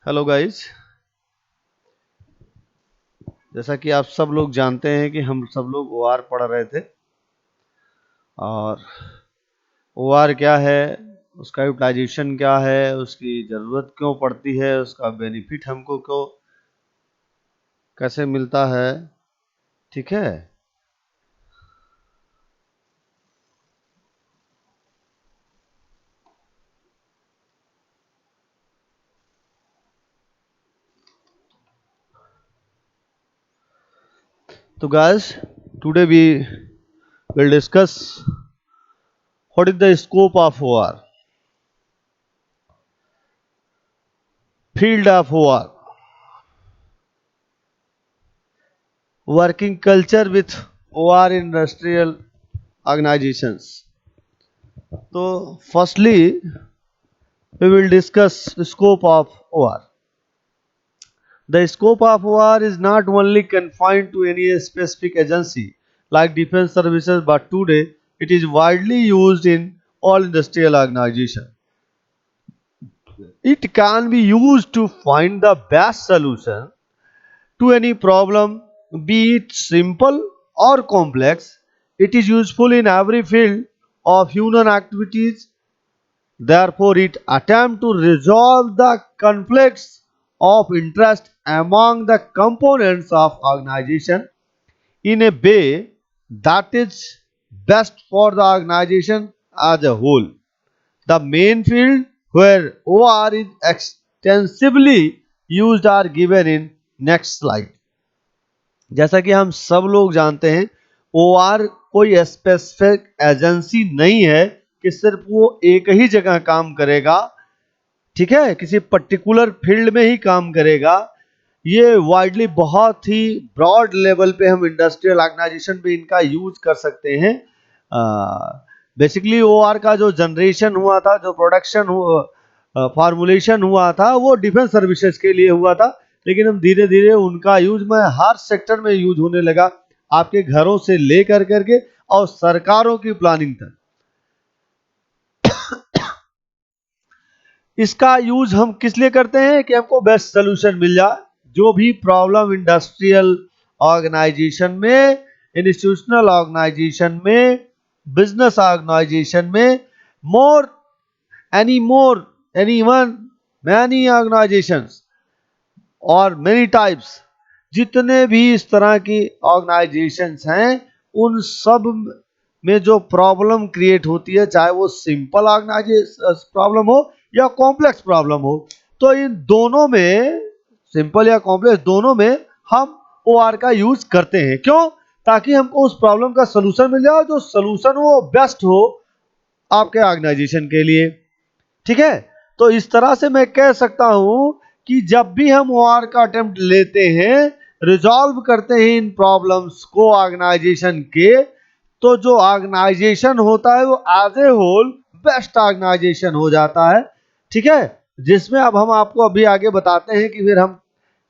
Hello guys. जैसा कि आप सब लोग जानते हैं कि हम सब लोग ओआर पढ़ रहे थे और ओआर क्या है, उसका यूटिलाइजेशन क्या है, उसकी ज़रूरत क्यों पड़ती है, उसका बेनिफिट हमको क्यों कैसे मिलता है। ठीक है। तो guys, today we will discuss what is the scope of OR, field of OR, working culture with OR industrial organizations. So firstly we will discuss the scope of OR. The scope of OR is not only confined to any specific agency like defense services, but today it is widely used in all industrial organizations. It can be used to find the best solution to any problem, be it simple or complex. It is useful in every field of human activities. Therefore, it attempts to resolve the conflicts of interest among the components of organization in a way that is best for the organization as a whole. The main field where OR is extensively used are given in next slide. जैसा कि हम सब लोग जानते हैं, OR कोई specific agency नहीं है कि सिर्फ वो एक ही जगह काम करेगा। ठीक है, किसी पर्टिकुलर फील्ड में ही काम करेगा। ये वाइडली बहुत ही ब्रॉड लेवल पे हम इंडस्ट्रियल ऑर्गेनाइजेशन पे इनका यूज कर सकते हैं। बेसिकली OR का जो जनरेशन हुआ था, जो प्रोडक्शन फार्मूलेशन हुआ था, वो डिफेंस सर्विसेज के लिए हुआ था, लेकिन हम धीरे धीरे उनका यूज में हर सेक्टर में यूज होने लगा, आपके घरों से लेकर करके और सरकारों की प्लानिंग तक। इसका यूज हम किस लिए करते हैं कि हमको बेस्ट सोल्यूशन मिल जाए। जो भी प्रॉब्लम इंडस्ट्रियल ऑर्गेनाइजेशन में, इंस्टीट्यूशनल ऑर्गेनाइजेशन में, बिजनेस ऑर्गेनाइजेशन में, more any one many organisations और मेनी टाइप्स, जितने भी इस तरह की ऑर्गेनाइजेशंस हैं, उन सब में जो प्रॉब्लम क्रिएट होती है, चाहे वो सिंपल ऑर्गेनाइजेशन प्रॉब्लम हो या कॉम्प्लेक्स प्रॉब्लम हो, तो इन दोनों में, सिंपल या कॉम्प्लेक्स दोनों में, हम OR का यूज करते हैं। क्यों? ताकि हमको उस प्रॉब्लम का सोल्यूशन मिल जाए, जो सोल्यूशन वो बेस्ट हो आपके ऑर्गेनाइजेशन के लिए। ठीक है, तो इस तरह से मैं कह सकता हूं कि जब भी हम OR का अटेम्प्ट लेते हैं, रिजॉल्व करते हैं इन प्रॉब्लम्स को ऑर्गेनाइजेशन के, तो जो ऑर्गेनाइजेशन होता है वो as a whole best organisation हो जाता है। ठीक है, जिसमें अब हम आपको अभी आगे बताते हैं कि फिर हम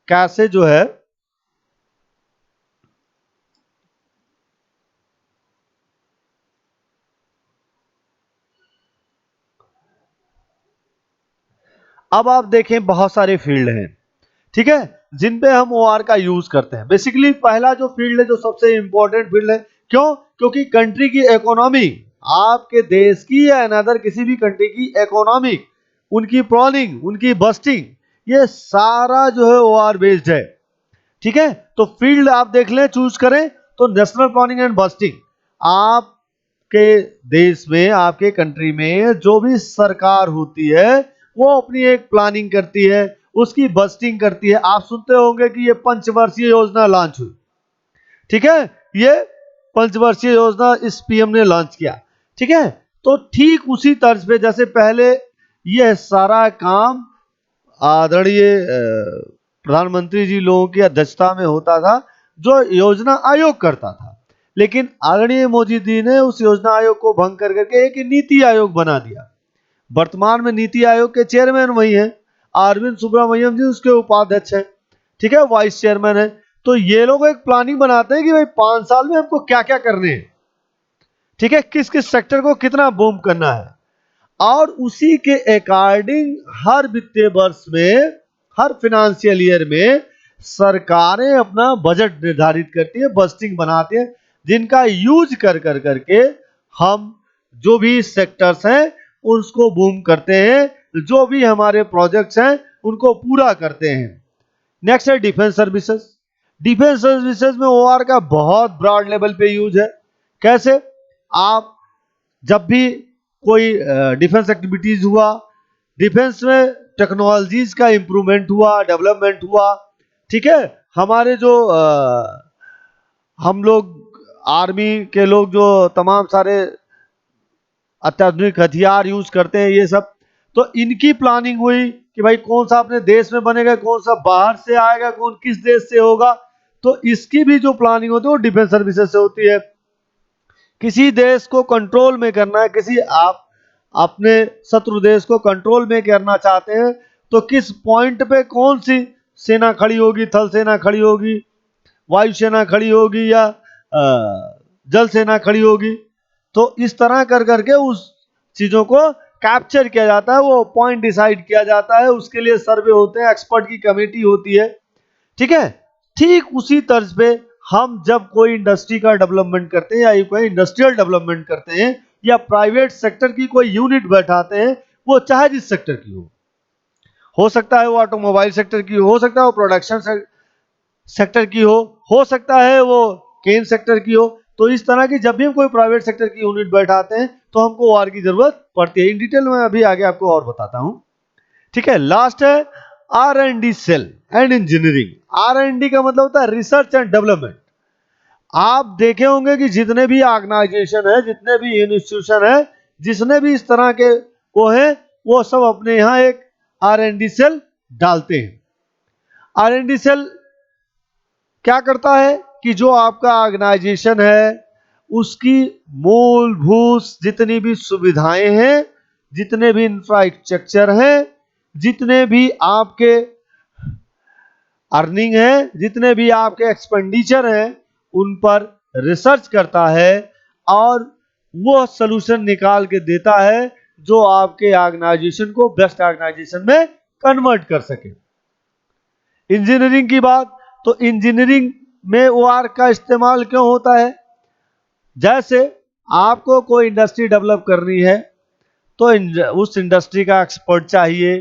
कैसे जो है अब आप देखें बहुत सारे फील्ड हैं, ठीक है, जिन पे हम OR का यूज करते हैं। बेसिकली पहला जो फील्ड है, जो सबसे इंपॉर्टेंट फील्ड है, क्यों? क्योंकि कंट्री की इकोनॉमी, आपके देश की या अनदर किसी भी कंट्री की इकोनॉमी, उनकी प्लानिंग, उनकी बस्टिंग, ये सारा जो है OR बेस्ड है। ठीक है, तो फील्ड आप देख लें, चूज करें तो नेशनल प्लानिंग एंड बस्टिंग। आपके देश में, आपके कंट्री में जो भी सरकार होती है, वो अपनी एक प्लानिंग करती है, उसकी बस्टिंग करती है। आप सुनते होंगे कि ये पंचवर्षीय योजना लॉन्च हुई। ठीक है, ये पंचवर्षीय योजना इस PM ने लॉन्च किया। ठीक है, तो ठीक उसी तर्ज पे जैसे पहले यह सारा काम आदरणीय प्रधानमंत्री जी लोगों की अध्यक्षता में होता था, जो योजना आयोग करता था, लेकिन आदरणीय मोदी जी ने उस योजना आयोग को भंग कर करके एक नीति आयोग बना दिया। वर्तमान में नीति आयोग के चेयरमैन वही है, अरविंद सुब्रमण्यम जी उसके उपाध्यक्ष हैं। ठीक है, वाइस चेयरमैन है। तो ये लोग एक प्लानिंग बनाते हैं कि भाई 5 साल में हमको क्या क्या करने हैं। ठीक है, किस किस सेक्टर को कितना बूम करना है, और उसी के अकॉर्डिंग हर वित्तीय वर्ष में हर फाइनेंशियल ईयर में सरकारें अपना बजट निर्धारित करती है, बजटिंग बनाती है, जिनका यूज कर करके हम जो भी सेक्टर्स हैं उसको बूम करते हैं, जो भी हमारे प्रोजेक्ट्स हैं उनको पूरा करते हैं। नेक्स्ट है डिफेंस सर्विसेज। डिफेंस सर्विसेज में ओआर का बहुत ब्रॉड लेवल पे यूज है। कैसे? आप जब भी कोई डिफेंस एक्टिविटीज हुआ, डिफेंस में टेक्नोलॉजीज का इंप्रूवमेंट हुआ, डेवलपमेंट हुआ, ठीक है, हमारे जो हम लोग आर्मी के लोग जो तमाम सारे अत्याधुनिक हथियार यूज करते हैं, ये सब तो इनकी प्लानिंग हुई कि भाई कौन सा अपने देश में बनेगा, कौन सा बाहर से आएगा, कौन किस देश से होगा, तो इसकी भी जो प्लानिंग होती है वो डिफेंस सर्विसेज से होती है। किसी देश को कंट्रोल में करना है, किसी आप अपने शत्रु देश को कंट्रोल में करना चाहते हैं, तो किस पॉइंट पे कौन सी सेना खड़ी होगी, थल सेना खड़ी होगी, वायुसेना खड़ी होगी या जल सेना खड़ी होगी, तो इस तरह कर करके उस चीजों को कैप्चर किया जाता है, वो पॉइंट डिसाइड किया जाता है, उसके लिए सर्वे होते हैं, एक्सपर्ट की कमेटी होती है, ठीक है। ठीक उसी तर्ज पे हम जब कोई इंडस्ट्री का डेवलपमेंट करते हैं या कोई इंडस्ट्रियल डेवलपमेंट करते हैं या प्राइवेट सेक्टर की कोई यूनिट बैठाते हैं, वो चाहे जिस सेक्टर की हो सकता है वो ऑटोमोबाइल सेक्टर की हो सकता है वो प्रोडक्शन सेक्टर की हो सकता है वो केन सेक्टर की हो, तो इस तरह की जब भी हम कोई प्राइवेट सेक्टर की यूनिट बैठाते हैं तो हमको ओआर की जरूरत पड़ती है। इन डिटेल में अभी आगे आपको और बताता हूं, ठीक है। लास्ट है R&D cell and engineering. R&D का मतलब होता है रिसर्च एंड डेवलपमेंट। आप देखे होंगे कि जितने भी ऑर्गेनाइजेशन है, जितने भी इंस्टीट्यूशन है, जिसने भी इस तरह के वो है, वो सब अपने यहाँ एक R&D सेल डालते हैं। R&D सेल क्या करता है कि जो आपका ऑर्गेनाइजेशन है उसकी मूलभूत जितनी भी सुविधाएं हैं, जितने भी इंफ्रास्ट्रक्चर हैं, जितने भी आपके अर्निंग है, जितने भी आपके एक्सपेंडिचर हैं, उन पर रिसर्च करता है और वो सलूशन निकाल के देता है जो आपके ऑर्गेनाइजेशन को बेस्ट ऑर्गेनाइजेशन में कन्वर्ट कर सके। इंजीनियरिंग की बात, तो इंजीनियरिंग में ओआर का इस्तेमाल क्यों होता है? जैसे आपको कोई इंडस्ट्री डेवलप करनी है तो उस इंडस्ट्री का एक्सपर्ट चाहिए,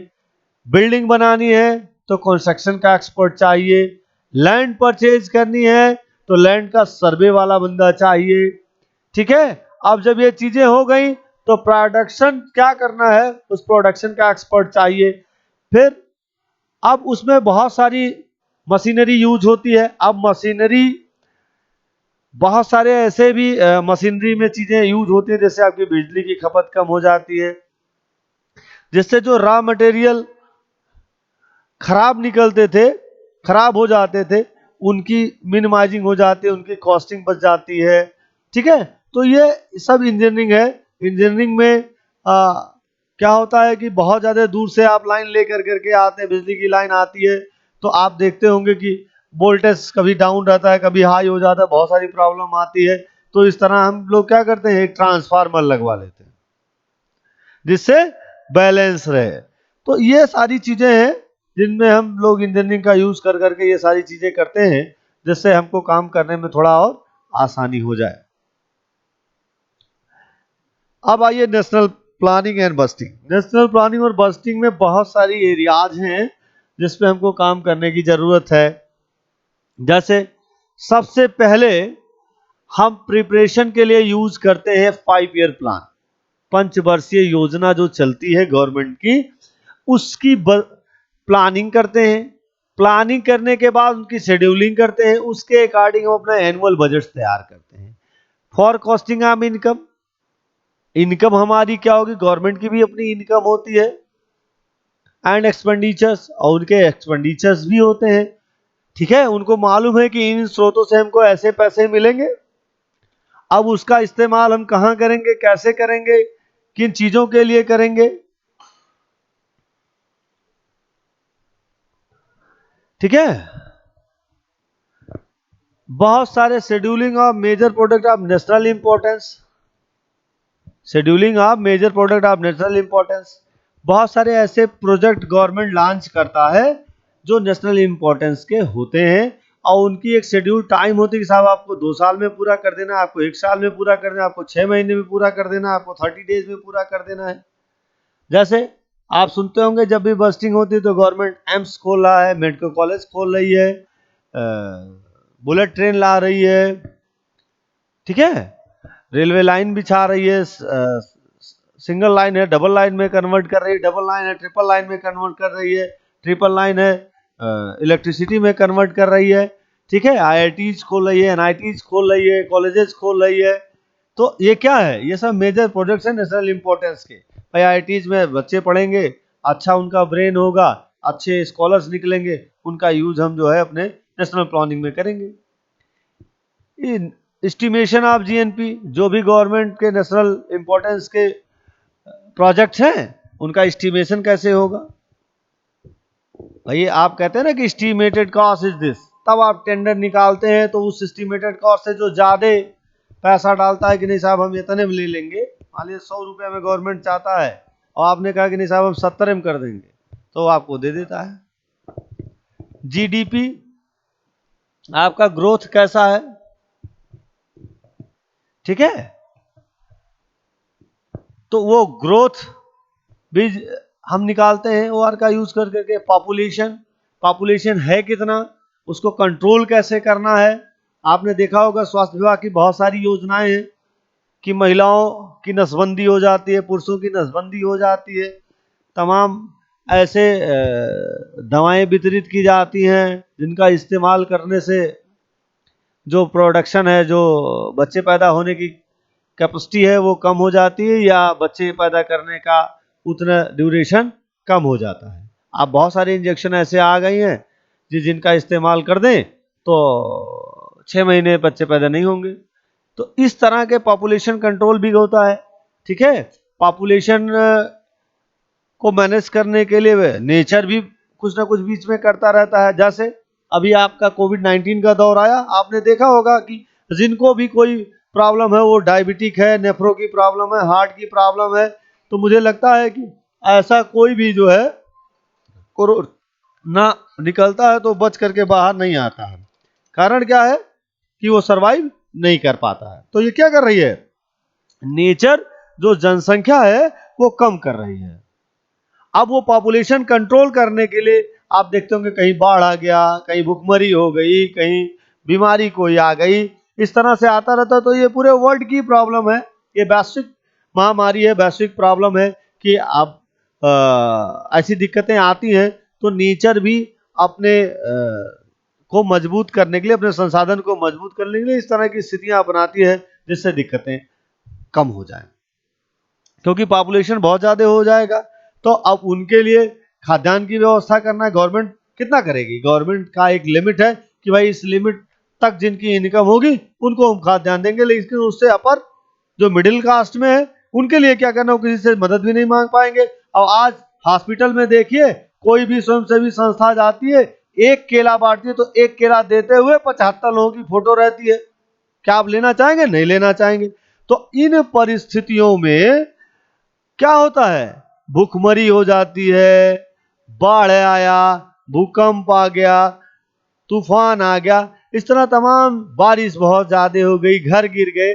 बिल्डिंग बनानी है तो कंस्ट्रक्शन का एक्सपर्ट चाहिए, लैंड परचेज करनी है तो लैंड का सर्वे वाला बंदा चाहिए, ठीक है। अब जब ये चीजें हो गई तो प्रोडक्शन क्या करना है, उस प्रोडक्शन का एक्सपर्ट चाहिए। फिर अब उसमें बहुत सारी मशीनरी यूज होती है। अब मशीनरी बहुत सारे ऐसे भी मशीनरी में चीजें यूज होती है, जैसे आपकी बिजली की खपत कम हो जाती है, जिससे जो रॉ मटेरियल खराब निकलते थे, खराब हो जाते थे, उनकी मिनिमाइजिंग हो जाती है, उनकी कॉस्टिंग बच जाती है, ठीक है। तो ये सब इंजीनियरिंग है। इंजीनियरिंग में क्या होता है कि बहुत ज्यादा दूर से आप लाइन लेकर करके आते हैं, बिजली की लाइन आती है तो आप देखते होंगे कि वोल्टेज कभी डाउन रहता है, कभी हाई हो जाता है, बहुत सारी प्रॉब्लम आती है। तो इस तरह हम लोग क्या करते हैं, एक ट्रांसफार्मर लगवा लेते हैं जिससे बैलेंस रहे। तो ये सारी चीजें हैं जिनमें हम लोग इंजीनियरिंग का यूज कर करके ये सारी चीजें करते हैं, जिससे हमको काम करने में थोड़ा और आसानी हो जाए। अब आइए national planning and budgeting. National planning और बजटिंग में बहुत सारी एरियाज हैं जिसपे हमको काम करने की जरूरत है। जैसे सबसे पहले हम प्रिपरेशन के लिए यूज करते हैं 5 ईयर प्लान। पंचवर्षीय योजना जो चलती है गवर्नमेंट की, उसकी प्लानिंग करते हैं। प्लानिंग करने के बाद उनकी शेड्यूलिंग करते हैं, उसके अकॉर्डिंग हम अपना एनुअल बजट तैयार करते हैं। फॉरकास्टिंग ऑफ इनकम, इनकम हमारी क्या होगी, गवर्नमेंट की भी अपनी इनकम होती है, एंड एक्सपेंडिचर्स, और उनके एक्सपेंडिचर्स भी होते हैं, ठीक है। उनको मालूम है कि इन स्रोतों से हमको ऐसे पैसे मिलेंगे, अब उसका इस्तेमाल हम कहां करेंगे, कैसे करेंगे, किन चीजों के लिए करेंगे, ठीक है। बहुत सारे scheduling of major product of national importance, scheduling of major product of national importance, बहुत सारे ऐसे प्रोजेक्ट गवर्नमेंट लॉन्च करता है जो नेशनल इंपॉर्टेंस के होते हैं और उनकी एक शेड्यूल टाइम होती है कि साहब आपको 2 साल में पूरा कर देना है, आपको 1 साल में पूरा कर देना है, आपको 6 महीने में पूरा कर देना है, आपको 30 डेज में पूरा कर देना है। जैसे आप सुनते होंगे जब भी बस्टिंग होती है तो गवर्नमेंट एम्स खोल रहा है, मेडिकल कॉलेज खोल रही है, बुलेट ट्रेन ला रही है, ठीक है, रेलवे लाइन बिछा रही है, सिंगल लाइन है डबल लाइन में कन्वर्ट कर रही है, डबल लाइन है ट्रिपल लाइन में कन्वर्ट कर रही है, ट्रिपल लाइन है इलेक्ट्रिसिटी में कन्वर्ट कर रही है, ठीक है, आईआईटीज खोल रही है, एनआईटीज खोल रही है, कॉलेजेस खोल रही है। तो ये क्या है, ये सब मेजर प्रोजेक्ट्स हैं नेशनल इंपॉर्टेंस के। भाई आईआईटीज में बच्चे पढ़ेंगे, अच्छा उनका ब्रेन होगा, अच्छे स्कॉलर्स निकलेंगे, उनका यूज हम जो है अपने नेशनल प्लानिंग में करेंगे। एस्टिमेशन ऑफ जीएनपी, जो भी गवर्नमेंट के नेशनल इंपॉर्टेंस के प्रोजेक्ट्स हैं उनका एस्टिमेशन कैसे होगा। भाई आप कहते हैं ना कि एस्टिमेटेड कॉस्ट इज दिस, तब आप टेंडर निकालते हैं तो उस एस्टिमेटेड कॉस्ट से जो ज्यादा पैसा डालता है कि नहीं साहब हम इतने में ले लेंगे, मान लीजिए 100 रुपये में गवर्नमेंट चाहता है और आपने कहा कि नहीं साहब हम 70 में कर देंगे, तो आपको दे देता है। जीडीपी, आपका ग्रोथ कैसा है, ठीक है, तो वो ग्रोथ भी हम निकालते हैं ओआर का यूज कर करके। पॉपुलेशन है कितना, उसको कंट्रोल कैसे करना है। आपने देखा होगा स्वास्थ्य विभाग की बहुत सारी योजनाएं हैं कि महिलाओं की नसबंदी हो जाती है, पुरुषों की नसबंदी हो जाती है, तमाम ऐसे दवाएं वितरित की जाती हैं जिनका इस्तेमाल करने से जो प्रोडक्शन है, जो बच्चे पैदा होने की कैपेसिटी है वो कम हो जाती है, या बच्चे पैदा करने का उतना ड्यूरेशन कम हो जाता है। अब बहुत सारे इंजेक्शन ऐसे आ गई हैं जिनका इस्तेमाल कर दें तो 6 महीने बच्चे पैदा नहीं होंगे। तो इस तरह के पॉपुलेशन कंट्रोल भी होता है, ठीक है। पॉपुलेशन को मैनेज करने के लिए नेचर भी कुछ ना कुछ बीच में करता रहता है। जैसे अभी आपका कोविड-19 का दौर आया, आपने देखा होगा कि जिनको भी कोई प्रॉब्लम है, वो डायबिटिक है, नेफ्रो की प्रॉब्लम है, हार्ट की प्रॉब्लम है, तो मुझे लगता है कि ऐसा कोई भी जो है कोरोना निकलता है तो बच करके बाहर नहीं आता है। कारण क्या है कि वो सरवाइव नहीं कर पाता है। तो ये क्या कर रही है, नेचर जो जनसंख्या है वो कम कर रही है। अब वो पॉपुलेशन कंट्रोल करने के लिए आप देखते होंगे कहीं बाढ़ आ गया, कहीं भुखमरी हो गई, कहीं बीमारी कोई आ गई, इस तरह से आता रहता। तो ये पूरे वर्ल्ड की प्रॉब्लम है, ये वैश्विक महामारी है, वैश्विक प्रॉब्लम है कि अब ऐसी दिक्कतें आती हैं। तो नेचर भी अपने को मजबूत करने के लिए, अपने संसाधन को मजबूत करने के लिए इस तरह की स्थितियां अपनाती है जिससे दिक्कतें कम हो जाए। क्योंकि पॉपुलेशन बहुत ज्यादा हो जाएगा तो अब उनके लिए खाद्यान्न की व्यवस्था करना गवर्नमेंट कितना करेगी। गवर्नमेंट का एक लिमिट है कि भाई इस लिमिट तक जिनकी इनकम होगी उनको हम खाद्यान्न देंगे, लेकिन उससे अपर जो मिडिल कास्ट में है उनके लिए क्या करना, वो किसी से मदद भी नहीं मांग पाएंगे। और आज हॉस्पिटल में देखिए कोई भी स्वयंसेवी संस्था जाती है, एक केला बांटती है तो एक केला देते हुए 75 लोगों की फोटो रहती है। क्या आप लेना चाहेंगे? नहीं लेना चाहेंगे। तो इन परिस्थितियों में क्या होता है, भूखमरी हो जाती है, बाढ़ आया, भूकंप आ गया, तूफान आ गया, इस तरह तमाम, बारिश बहुत ज्यादा हो गई, घर गिर गए।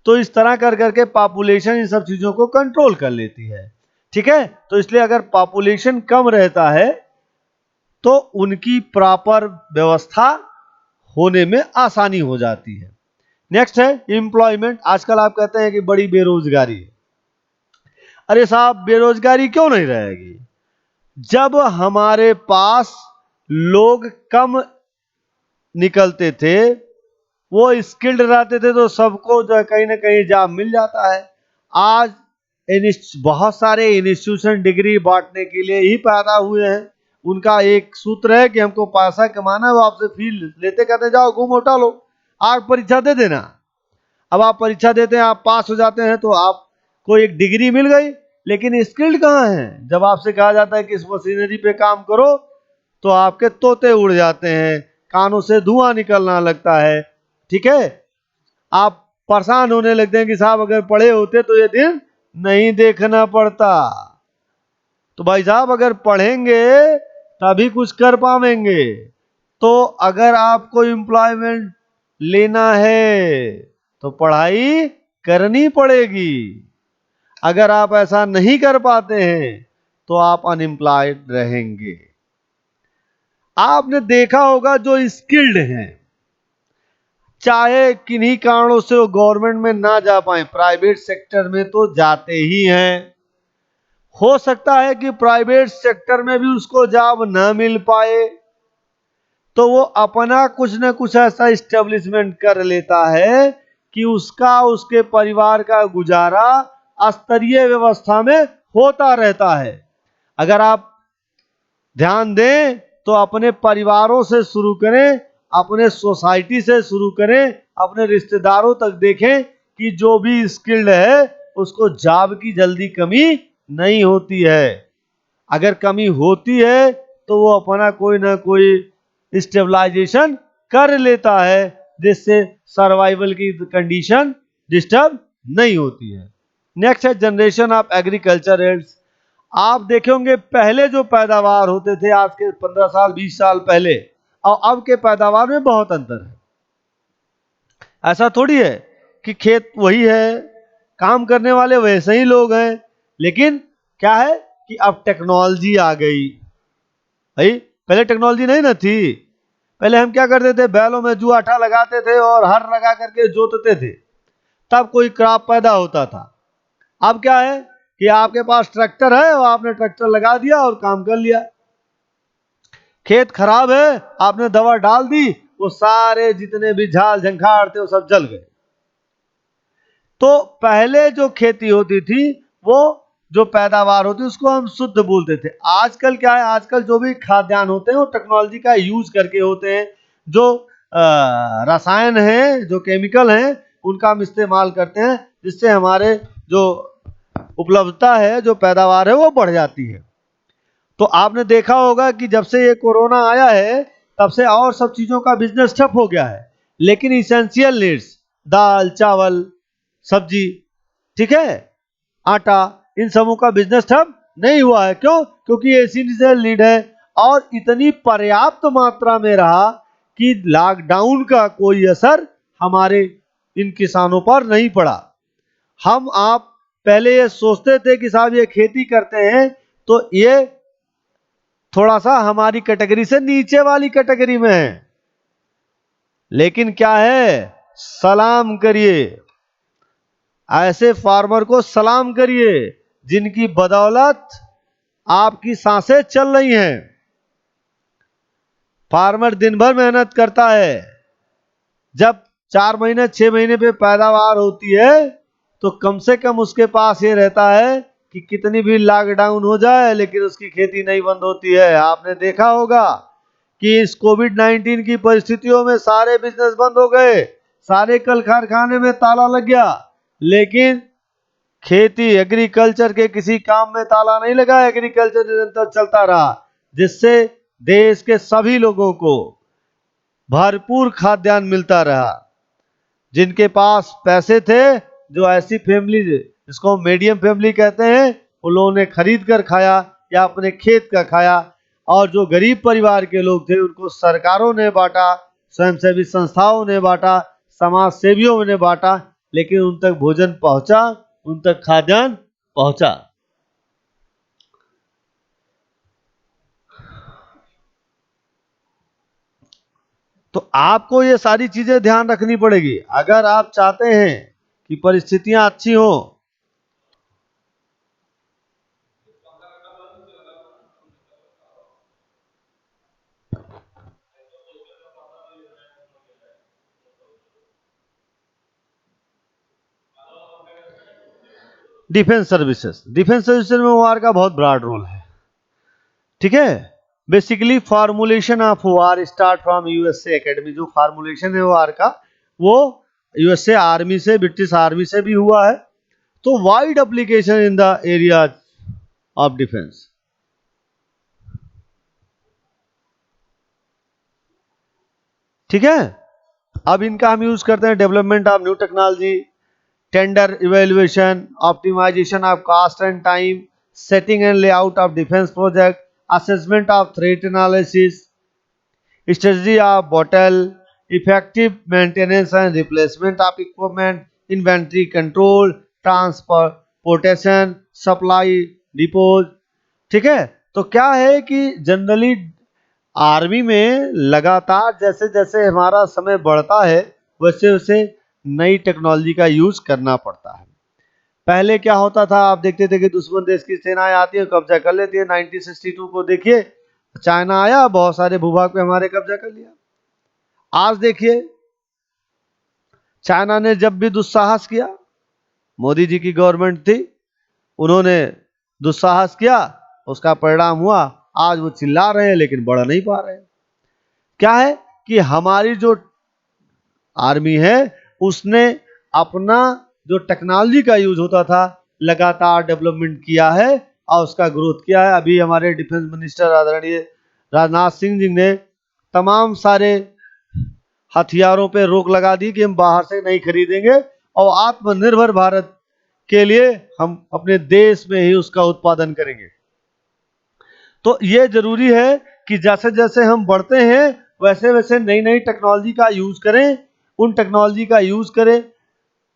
तो इस तरह कर करके पॉपुलेशन इन सब चीजों को कंट्रोल कर लेती है, ठीक है। तो इसलिए अगर पॉपुलेशन कम रहता है तो उनकी प्रॉपर व्यवस्था होने में आसानी हो जाती है। नेक्स्ट है एम्प्लॉयमेंट। आजकल आप कहते हैं कि बड़ी बेरोजगारी है। अरे साहब बेरोजगारी क्यों नहीं रहेगी, जब हमारे पास लोग कम निकलते थे, वो स्किल्ड रहते थे, तो सबको जो कहीं ना कहीं जॉब मिल जाता है। आज बहुत सारे इंस्टीट्यूशन डिग्री बांटने के लिए ही पैदा हुए हैं। उनका एक सूत्र है कि हमको पैसा कमाना है, वो आपसे फीस लेते, कहते जाओ घूमो टहलो, आप परीक्षा दे देना। अब आप परीक्षा देते हैं, आप पास हो जाते हैं तो आपको एक डिग्री मिल गई, लेकिन स्किल्ड कहाँ है। जब आपसे कहा जाता है कि इस मशीनरी पे काम करो तो आपके तोते उड़ जाते हैं, कानों से धुआं निकलना लगता है, ठीक है। आप परेशान होने लगते हैं कि साहब अगर पढ़े होते तो ये दिन नहीं देखना पड़ता। तो भाई साहब अगर पढ़ेंगे तभी कुछ कर पाएंगे। तो अगर आपको एम्प्लॉयमेंट लेना है तो पढ़ाई करनी पड़ेगी। अगर आप ऐसा नहीं कर पाते हैं तो आप अनएम्प्लॉयड रहेंगे। आपने देखा होगा जो स्किल्ड हैं, चाहे किन्हीं कारणों से वो गवर्नमेंट में ना जा पाए, प्राइवेट सेक्टर में तो जाते ही हैं। हो सकता है कि प्राइवेट सेक्टर में भी उसको जॉब न मिल पाए तो वो अपना कुछ न कुछ ऐसा इस्टेब्लिशमेंट कर लेता है कि उसका उसके परिवार का गुजारा स्तरीय व्यवस्था में होता रहता है। अगर आप ध्यान दें तो अपने परिवारों से शुरू करें, अपने सोसाइटी से शुरू करें, अपने रिश्तेदारों तक देखें कि जो भी स्किल्ड है उसको जॉब की जल्दी कमी नहीं होती है। अगर कमी होती है तो वो अपना कोई ना कोई स्टेबलाइजेशन कर लेता है, जिससे सर्वाइवल की कंडीशन डिस्टर्ब नहीं होती है। नेक्स्ट है जनरेशन ऑफ एग्रीकल्चर एड्स। आप देखे होंगे पहले जो पैदावार होते थे आज के 15 साल 20 साल पहले और अब के पैदावार में बहुत अंतर है। ऐसा थोड़ी है कि खेत वही है, काम करने वाले वैसे ही लोग हैं, लेकिन क्या है कि अब टेक्नोलॉजी आ गई। भाई पहले टेक्नोलॉजी नहीं ना थी। पहले हम क्या करते थे, बैलों में जुआठा लगाते थे और हर लगा करके जोतते थे, तब कोई क्रॉप पैदा होता था। अब क्या है कि आपके पास ट्रैक्टर है और आपने ट्रैक्टर लगा दिया और काम कर लिया। खेत खराब है, आपने दवा डाल दी, वो सारे जितने भी झाल झंखाड़ थे वो सब जल गए। तो पहले जो खेती होती थी वो जो पैदावार होती उसको हम शुद्ध बोलते थे। आजकल क्या है, आजकल जो भी खाद्यान्न होते हैं वो टेक्नोलॉजी का यूज करके होते हैं। जो रसायन है, जो केमिकल हैं, उनका हम इस्तेमाल करते हैं, जिससे हमारे जो उपलब्धता है, जो पैदावार है वो बढ़ जाती है। तो आपने देखा होगा कि जब से ये कोरोना आया है तब से और सब चीजों का बिजनेस ठप हो गया है, लेकिन इसेंशियल नीड्स, दाल चावल सब्जी, ठीक है, आटा, इन सबों का बिजनेस ठप नहीं हुआ है। क्यों? क्योंकि एसेंशियल नीड है और इतनी पर्याप्त मात्रा में रहा कि लॉकडाउन का कोई असर हमारे इन किसानों पर नहीं पड़ा। हम आप पहले ये सोचते थे कि साहब ये खेती करते हैं तो ये थोड़ा सा हमारी कैटेगरी से नीचे वाली कैटेगरी में है, लेकिन क्या है, सलाम करिए, ऐसे फार्मर को सलाम करिए जिनकी बदौलत आपकी सांसें चल रही हैं। फार्मर दिन भर मेहनत करता है, जब 4 महीने 6 महीने पे पैदावार होती है तो कम से कम उसके पास ये रहता है कि कितनी भी लॉकडाउन हो जाए लेकिन उसकी खेती नहीं बंद होती है। आपने देखा होगा कि इस कोविड-19 की परिस्थितियों में सारे बिजनेस बंद हो गए, सारे कल कारखाने में ताला लग गया, लेकिन खेती एग्रीकल्चर के किसी काम में ताला नहीं लगा। एग्रीकल्चर निरंतर चलता रहा, जिससे देश के सभी लोगों को भरपूर खाद्यान्न मिलता रहा। जिनके पास पैसे थे, जो ऐसी फैमिली जिसको मीडियम फैमिली कहते हैं, उन लोगों ने खरीद कर खाया या अपने खेत का खाया, और जो गरीब परिवार के लोग थे उनको सरकारों ने बांटा, स्वयंसेवी संस्थाओं ने बांटा, समाज सेवियों ने बांटा, लेकिन उन तक भोजन पहुंचा, उन तक खाद्यान्न पहुंचा। तो आपको ये सारी चीजें ध्यान रखनी पड़ेगी अगर आप चाहते हैं कि परिस्थितियां अच्छी हो। डिफेंस सर्विसेज में वार का बहुत ब्रॉड रोल है, ठीक है। Basically formulation of war start from USA academy. जो फार्मूलेशन है वार का, वो यूएसए आर्मी से, ब्रिटिश आर्मी से भी हुआ है। तो wide application in the area of defence, ठीक है। अब इनका हम यूज करते हैं development of new technology, tender evaluation, optimisation of cost and time, setting and layout of defence project, assessment of threat analysis, strategy of bottle, effective maintenance and replacement of equipment, inventory control, transportation, supply depots. ठीक है, तो क्या है कि generally army में लगातार जैसे जैसे हमारा समय बढ़ता है वैसे वैसे नई टेक्नोलॉजी का यूज करना पड़ता है। पहले क्या होता था, आप देखते थे कि दुश्मन देश की सेनाएं आती है, कब्जा कर लेती है। 1962 को देखिए, चाइना आया, बहुत सारे भूभाग पे हमारे कब्जा कर लिया। आज देखिए, चाइना ने जब भी दुस्साहस किया, मोदी जी की गवर्नमेंट थी, उन्होंने दुस्साहस किया, उसका परिणाम हुआ आज वो चिल्ला रहे हैं लेकिन बढ़ नहीं पा रहे। क्या है कि हमारी जो आर्मी है उसने अपना जो टेक्नोलॉजी का यूज होता था लगातार डेवलपमेंट किया है और उसका ग्रोथ किया है। अभी हमारे डिफेंस मिनिस्टर आदरणीय राजनाथ सिंह जी ने तमाम सारे हथियारों पे रोक लगा दी कि हम बाहर से नहीं खरीदेंगे और आत्मनिर्भर भारत के लिए हम अपने देश में ही उसका उत्पादन करेंगे। तो ये जरूरी है कि जैसे जैसे हम बढ़ते हैं वैसे वैसे नई नई टेक्नोलॉजी का यूज करें, उन टेक्नोलॉजी का यूज करें।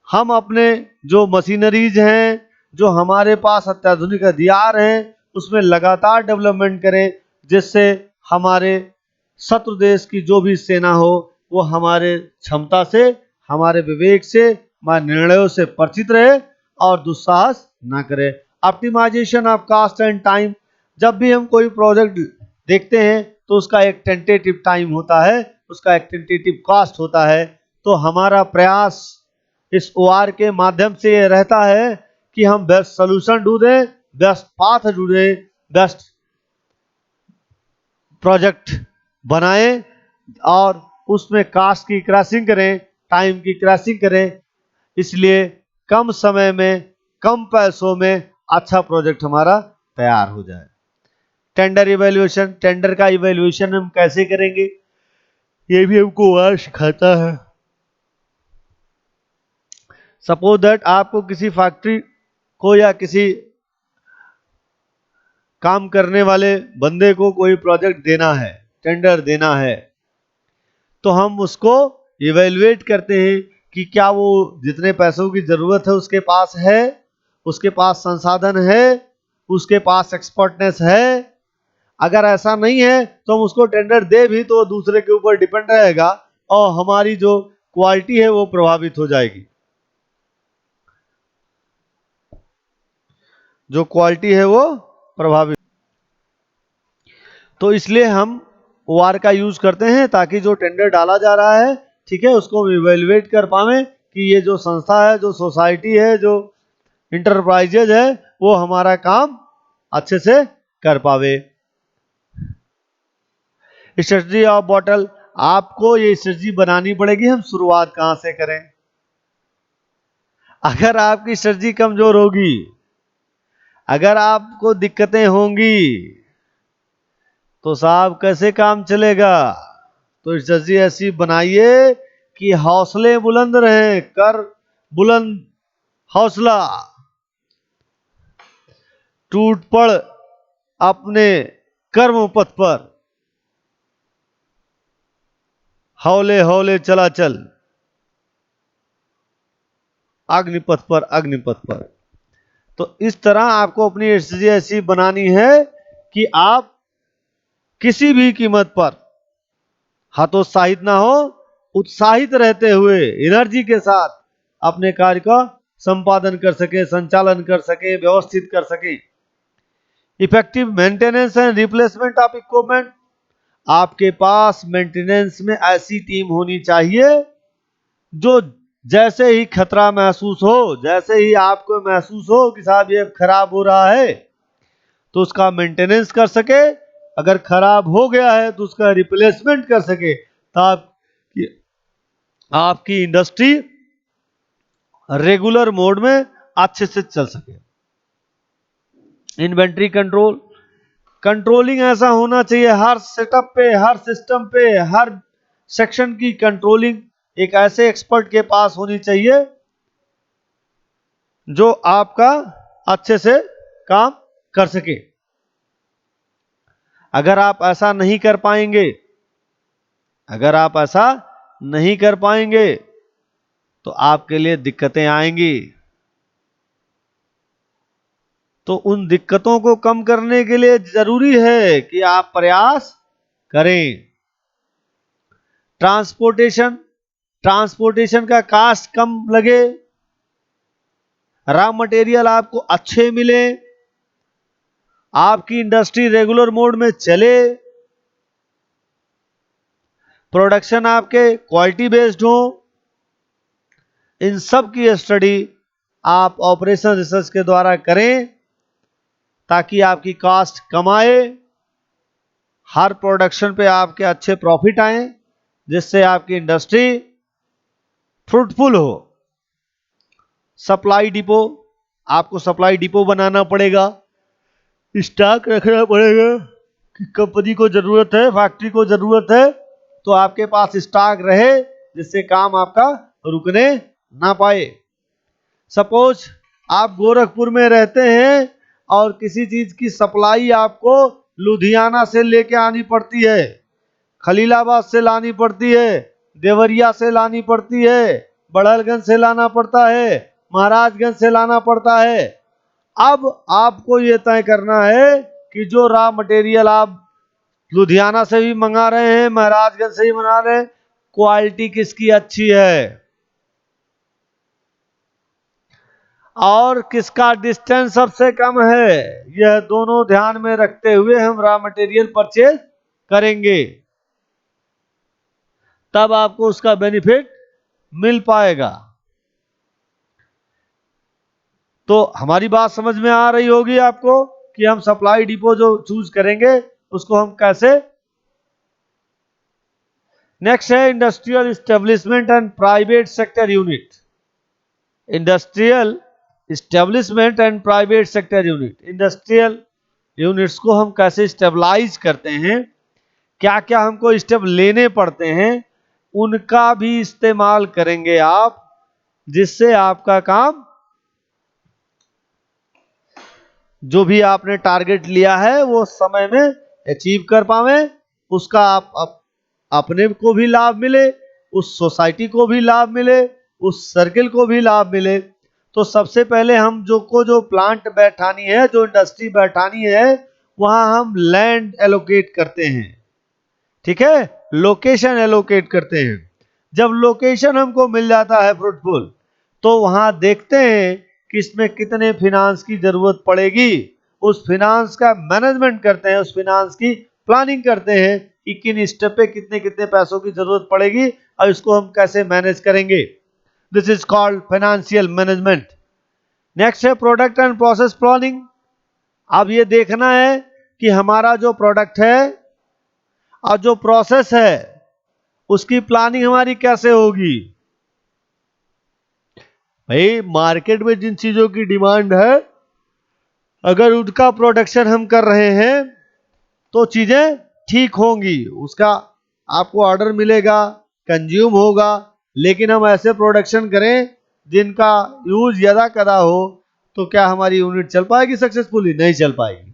हम अपने जो मशीनरीज हैं, जो हमारे पास अत्याधुनिक हथियार हैं, उसमें लगातार डेवलपमेंट करें, जिससे हमारे शत्रु देश की जो भी सेना हो वो हमारे क्षमता से, हमारे विवेक से, हमारे निर्णयों से परिचित रहे और दुस्साहस ना करे। Optimisation of cost and time, जब भी हम कोई प्रोजेक्ट देखते हैं तो उसका एक टेंटेटिव टाइम होता है, उसका एक टेंटेटिव कॉस्ट होता है। तो हमारा प्रयास इस ओआर के माध्यम से ये रहता है कि हम बेस्ट सोल्यूशन ढूंढें, बेस्ट पाथ ढूंढें, बेस्ट प्रोजेक्ट बनाएं और उसमें कास्ट की क्रैशिंग करें, टाइम की क्रैशिंग करें, इसलिए कम समय में कम पैसों में अच्छा प्रोजेक्ट हमारा तैयार हो जाए। टेंडर इवैल्यूएशन, टेंडर का इवैल्यूएशन हम कैसे करेंगे ये भी हमको ओआर सिखाता है। सपोज दैट आपको किसी फैक्ट्री को या किसी काम करने वाले बंदे को कोई प्रोजेक्ट देना है, टेंडर देना है, तो हम उसको इवेल्युएट करते हैं कि क्या वो जितने पैसों की जरूरत है उसके पास है, उसके पास संसाधन है, उसके पास एक्सपर्टनेस है। अगर ऐसा नहीं है तो हम उसको टेंडर दे भी तो दूसरे के ऊपर डिपेंड रहेगा और हमारी जो क्वालिटी है वो प्रभावित हो जाएगी। जो क्वालिटी है वो प्रभावित। तो इसलिए हम ओआर का यूज करते हैं ताकि जो टेंडर डाला जा रहा है, ठीक है, उसको इवेल्युएट कर पावे कि ये जो संस्था है, जो सोसाइटी है, जो इंटरप्राइजेज है, वो हमारा काम अच्छे से कर पावे। स्ट्रेटजी ऑफ बॉटल, आपको ये स्ट्रेटजी बनानी पड़ेगी। हम शुरुआत कहां से करें? अगर आपकी स्ट्रेटजी कमजोर होगी, अगर आपको दिक्कतें होंगी तो साहब कैसे काम चलेगा? तो स्ट्रेटजी ऐसी बनाइए कि हौसले बुलंद रहें, कर बुलंद हौसला, टूट पड़ अपने कर्म पथ पर, हौले हौले चला चल अग्निपथ पर, अग्निपथ पर। तो इस तरह आपको अपनी स्ट्रेटजी ऐसी बनानी है कि आप किसी भी कीमत पर हतोत्साहित ना हो, उत्साहित रहते हुए एनर्जी के साथ अपने कार्य का संपादन कर सके, संचालन कर सके, व्यवस्थित कर सके। Effective maintenance and replacement of equipment, आपके पास मेंटेनेंस में ऐसी टीम होनी चाहिए जो जैसे ही खतरा महसूस हो, जैसे ही आपको महसूस हो कि साहब ये खराब हो रहा है, तो उसका मेंटेनेंस कर सके, अगर खराब हो गया है तो उसका रिप्लेसमेंट कर सके, ताकि आपकी इंडस्ट्री रेगुलर मोड में अच्छे से चल सके। इन्वेंट्री कंट्रोल, कंट्रोलिंग ऐसा होना चाहिए हर सेटअप पे, हर सिस्टम पे, हर सेक्शन की कंट्रोलिंग एक ऐसे एक्सपर्ट के पास होनी चाहिए जो आपका अच्छे से काम कर सके। अगर आप ऐसा नहीं कर पाएंगे, अगर आप ऐसा नहीं कर पाएंगे तो आपके लिए दिक्कतें आएंगी। तो उन दिक्कतों को कम करने के लिए जरूरी है कि आप प्रयास करें। ट्रांसपोर्टेशन, ट्रांसपोर्टेशन का कास्ट कम लगे, रॉ मटेरियल आपको अच्छे मिले, आपकी इंडस्ट्री रेगुलर मोड में चले, प्रोडक्शन आपके क्वालिटी बेस्ड हो, इन सब की स्टडी आप ऑपरेशन रिसर्च के द्वारा करें ताकि आपकी कॉस्ट कम आए, हर प्रोडक्शन पे आपके अच्छे प्रॉफिट आए, जिससे आपकी इंडस्ट्री फ्रूटफुल हो। सप्लाई डिपो, आपको सप्लाई डिपो बनाना पड़ेगा, स्टॉक रखना पड़ेगा कि कंपनी को जरूरत है, फैक्ट्री को जरूरत है, तो आपके पास स्टॉक रहे जिससे काम आपका रुकने ना पाए। सपोज आप गोरखपुर में रहते हैं और किसी चीज की सप्लाई आपको लुधियाना से लेके आनी पड़ती है, खलीलाबाद से लानी पड़ती है, देवरिया से लानी पड़ती है, बड़हलगंज से लाना पड़ता है, महाराजगंज से लाना पड़ता है। अब आपको ये तय करना है कि जो रॉ मटेरियल आप लुधियाना से भी मंगा रहे हैं, महाराजगंज से भी मंगा रहे हैं, क्वालिटी किसकी अच्छी है और किसका डिस्टेंस सबसे कम है, यह दोनों ध्यान में रखते हुए हम रॉ मटेरियल परचेज करेंगे, तब आपको उसका बेनिफिट मिल पाएगा। तो हमारी बात समझ में आ रही होगी आपको कि हम सप्लाई डिपो जो चूज करेंगे उसको हम कैसे। नेक्स्ट है industrial establishment and private sector unit. Industrial establishment and private sector unit, industrial units को हम कैसे स्टेबलाइज करते हैं, क्या क्या हमको स्टेप लेने पड़ते हैं, उनका भी इस्तेमाल करेंगे आप, जिससे आपका काम जो भी आपने टारगेट लिया है वो समय में अचीव कर पावे, उसका आप अपने को भी लाभ मिले, उस सोसाइटी को भी लाभ मिले, उस सर्किल को भी लाभ मिले। तो सबसे पहले हम जो प्लांट बैठानी है, जो इंडस्ट्री बैठानी है, वहां हम लैंड एलोकेट करते हैं, ठीक है, लोकेशन एलोकेट करते हैं। जब लोकेशन हमको मिल जाता है फ्रूटफुल, तो वहां देखते हैं कि इसमें कितने फिनांस की जरूरत पड़ेगी, उस फिनांस का मैनेजमेंट करते हैं, उस फिनांस की प्लानिंग करते हैं कि किन स्टेप पे कितने कितने पैसों की जरूरत पड़ेगी और इसको हम कैसे मैनेज करेंगे। This is called financial management. Next है प्रोडक्ट एंड प्रोसेस प्लानिंग। अब ये देखना है कि हमारा जो प्रोडक्ट है और जो प्रोसेस है उसकी प्लानिंग हमारी कैसे होगी। भाई मार्केट में जिन चीजों की डिमांड है, अगर उनका प्रोडक्शन हम कर रहे हैं तो चीजें ठीक होंगी, उसका आपको ऑर्डर मिलेगा, कंज्यूम होगा। लेकिन हम ऐसे प्रोडक्शन करें जिनका यूज यदा कदा हो, तो क्या हमारी यूनिट चल पाएगी सक्सेसफुली? नहीं चल पाएगी।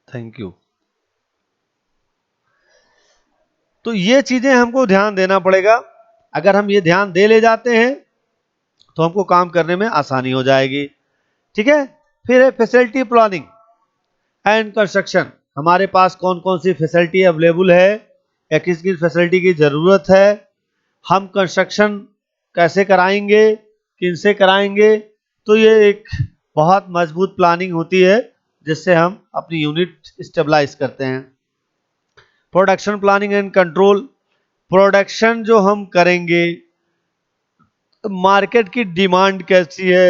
Thank you. तो ये चीजें हमको ध्यान देना पड़ेगा। अगर हम ये ध्यान दे ले जाते हैं तो हमको काम करने में आसानी हो जाएगी, ठीक है। फिर है फैसिलिटी प्लानिंग एंड कंस्ट्रक्शन। हमारे पास कौन कौन सी फैसिलिटी अवेलेबल है या किस किस फैसिलिटी की जरूरत है, हम कंस्ट्रक्शन कैसे कराएंगे, किन से कराएंगे। तो ये एक बहुत मजबूत प्लानिंग होती है जिससे हम अपनी यूनिट स्टेबलाइज करते हैं। Production planning and control, production जो हम करेंगे, मार्केट की डिमांड कैसी है,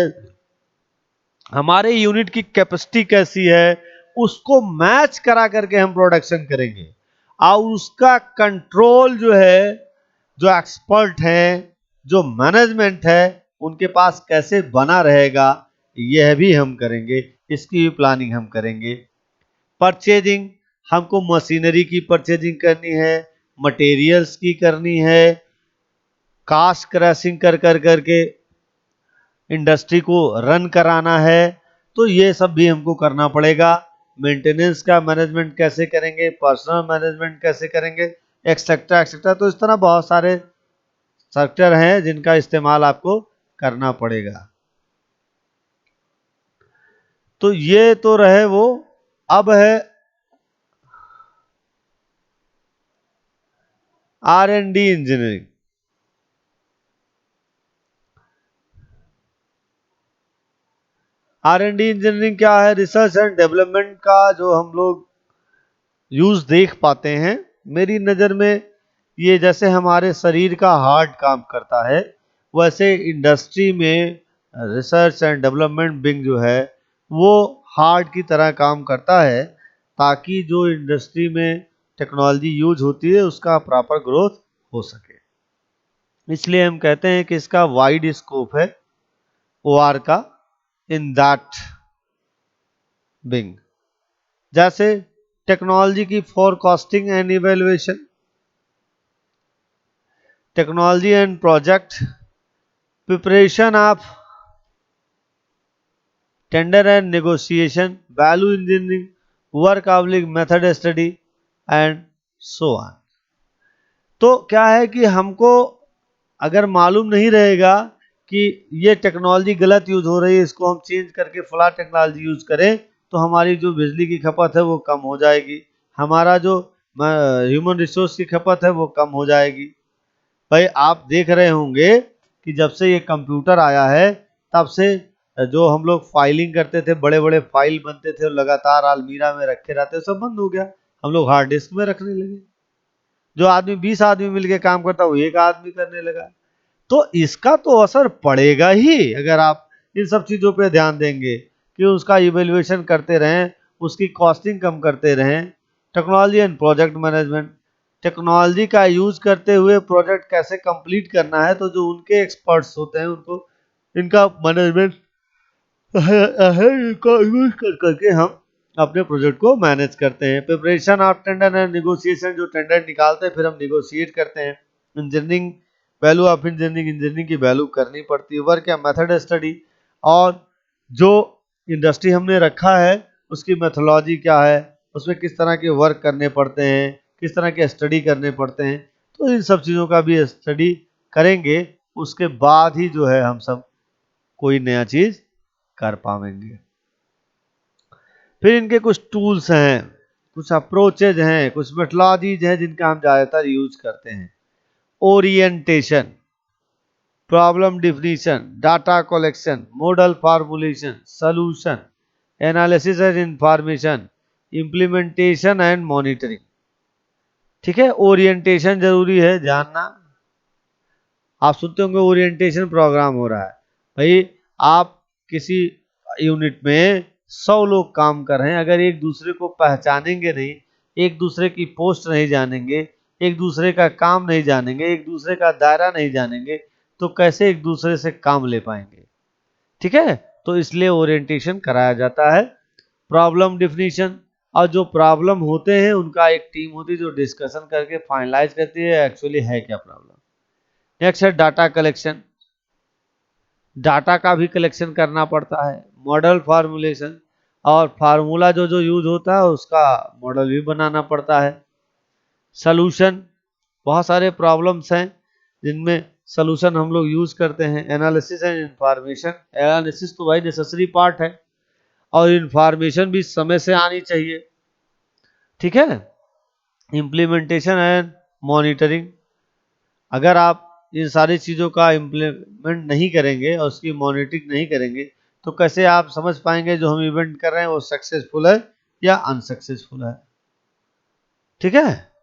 हमारे यूनिट की कैपेसिटी कैसी है, उसको मैच करा करके हम प्रोडक्शन करेंगे। और उसका कंट्रोल जो है, जो एक्सपर्ट हैं, जो मैनेजमेंट है, उनके पास कैसे बना रहेगा, यह भी हम करेंगे, इसकी भी प्लानिंग हम करेंगे। परचेजिंग, हमको मशीनरी की परचेजिंग करनी है, मटेरियल्स की करनी है, कास्ट क्रैशिंग कर कर करके इंडस्ट्री को रन कराना है, तो ये सब भी हमको करना पड़ेगा। मेंटेनेंस का मैनेजमेंट कैसे करेंगे, पर्सनल मैनेजमेंट कैसे करेंगे, एक्सेट्रा एक्सेट्रा। तो इस तरह बहुत सारे सेक्टर हैं जिनका इस्तेमाल आपको करना पड़ेगा। तो ये तो रहे वो। अब है R&D इंजीनियरिंग। R&D इंजीनियरिंग क्या है? रिसर्च एंड डेवलपमेंट का जो हम लोग यूज देख पाते हैं, मेरी नज़र में ये जैसे हमारे शरीर का हार्ट काम करता है, वैसे इंडस्ट्री में रिसर्च एंड डेवलपमेंट विंग जो है वो हार्ट की तरह काम करता है, ताकि जो इंडस्ट्री में टेक्नोलॉजी यूज होती है उसका प्रॉपर ग्रोथ हो सके। इसलिए हम कहते हैं कि इसका वाइड स्कोप है OR का इन दैट विंग। जैसे टेक्नोलॉजी की forecasting and evaluation, technology and project, preparation of tender and negotiation, value engineering, work oblique method study and so on. तो क्या है कि हमको अगर मालूम नहीं रहेगा कि ये टेक्नोलॉजी गलत यूज हो रही है, इसको हम चेंज करके फला टेक्नोलॉजी यूज करें, तो हमारी जो बिजली की खपत है वो कम हो जाएगी, हमारा जो ह्यूमन रिसोर्स की खपत है वो कम हो जाएगी। भाई आप देख रहे होंगे कि जब से ये कंप्यूटर आया है तब से जो हम लोग फाइलिंग करते थे, बड़े बड़े फाइल बनते थे और लगातार अलमीरा में रखे रहते, सब बंद हो गया, हम लोग हार्ड डिस्क में रखने लगे। जो आदमी 20 आदमी मिलके काम करता वो एक आदमी करने लगा। तो इसका तो असर पड़ेगा ही अगर आप इन सब चीज़ों पे ध्यान देंगे कि उसका इवेल्युएशन करते रहें, उसकी कॉस्टिंग कम करते रहें। Technology and project management, technology का यूज करते हुए प्रोजेक्ट कैसे कंप्लीट करना है, तो जो उनके एक्सपर्ट्स होते हैं उनको इनका मैनेजमेंट है, इनका यूज कर करके हम अपने प्रोजेक्ट को मैनेज करते हैं। Preparation of tender and negotiation, जो टेंडर निकालते हैं फिर हम निगोशिएट करते हैं। Engineering, value of engineering, engineering की वैल्यू करनी पड़ती है। वर्क या मेथड स्टडी, और जो इंडस्ट्री हमने रखा है उसकी मेथोलॉजी क्या है, उसमें किस तरह के वर्क करने पड़ते हैं, किस तरह के स्टडी करने पड़ते हैं, तो इन सब चीज़ों का भी स्टडी करेंगे, उसके बाद ही जो है हम सब कोई नया चीज़ कर पाएंगे। फिर इनके कुछ टूल्स हैं, कुछ अप्रोचेज हैं, कुछ मेथोलॉजीज हैं जिनका हम ज़्यादातर यूज करते हैं। Orientation, problem definition, data collection, model formulation, solution, analysis and information, implementation and monitoring. ठीक है, ओरिएंटेशन जरूरी है जानना। आप सुनते होंगे ओरिएंटेशन प्रोग्राम हो रहा है, भाई आप किसी यूनिट में 100 लोग काम कर रहे हैं, अगर एक दूसरे को पहचानेंगे नहीं, एक दूसरे की पोस्ट नहीं जानेंगे, एक दूसरे का काम नहीं जानेंगे, एक दूसरे का दायरा नहीं जानेंगे, तो कैसे एक दूसरे से काम ले पाएंगे। ठीक है, तो इसलिए ओरिएंटेशन कराया जाता है। प्रॉब्लम डिफिनीशन, और जो प्रॉब्लम होते हैं उनका एक टीम होती है जो डिस्कशन करके फाइनलाइज करती है एक्चुअली है क्या प्रॉब्लम। नेक्स्ट है डाटा कलेक्शन, डाटा का भी कलेक्शन करना पड़ता है। मॉडल फार्मूलेशन, और फार्मूला जो जो यूज होता है उसका मॉडल भी बनाना पड़ता है। सॉल्यूशन, बहुत सारे प्रॉब्लम्स हैं जिनमें सॉल्यूशन हम लोग यूज करते हैं। एनालिसिस एंड इंफॉर्मेशन, एनालिसिस तो भाई नेसेसरी पार्ट है, और इंफॉर्मेशन भी समय से आनी चाहिए। ठीक है, इम्प्लीमेंटेशन एंड मॉनिटरिंग, अगर आप इन सारी चीज़ों का इम्प्लीमेंट नहीं करेंगे और उसकी मॉनिटरिंग नहीं करेंगे, तो कैसे आप समझ पाएंगे जो हम इवेंट कर रहे हैं वो सक्सेसफुल है या अनसक्सेसफुल है। ठीक है,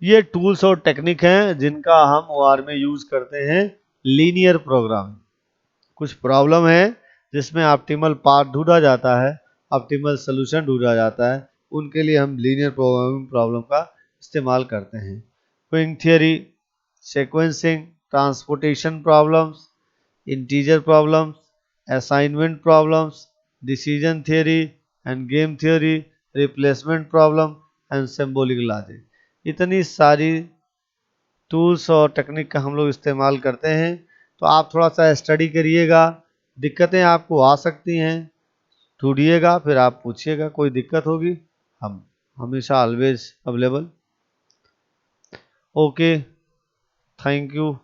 ये टूल्स और टेक्निक हैं जिनका हम OR में यूज करते हैं। लीनियर प्रोग्रामिंग, कुछ प्रॉब्लम है जिसमें ऑप्टिमल पाथ ढूंढा जाता है, ऑप्टिमल सोल्यूशन ढूंढा जाता है, उनके लिए हम लीनियर प्रोग्रामिंग प्रॉब्लम का इस्तेमाल करते हैं। Qing theory, sequencing, transportation problems, integer problems, assignment problems, decision theory and game theory, replacement problem and symbolic logic। इतनी सारी टूल्स और टेक्निक का हम लोग इस्तेमाल करते हैं। तो आप थोड़ा सा स्टडी करिएगा, दिक्कतें आपको आ सकती हैं, ढूंढिएगा, फिर आप पूछिएगा, कोई दिक्कत होगी हम हमेशा always available. Okay, thank you.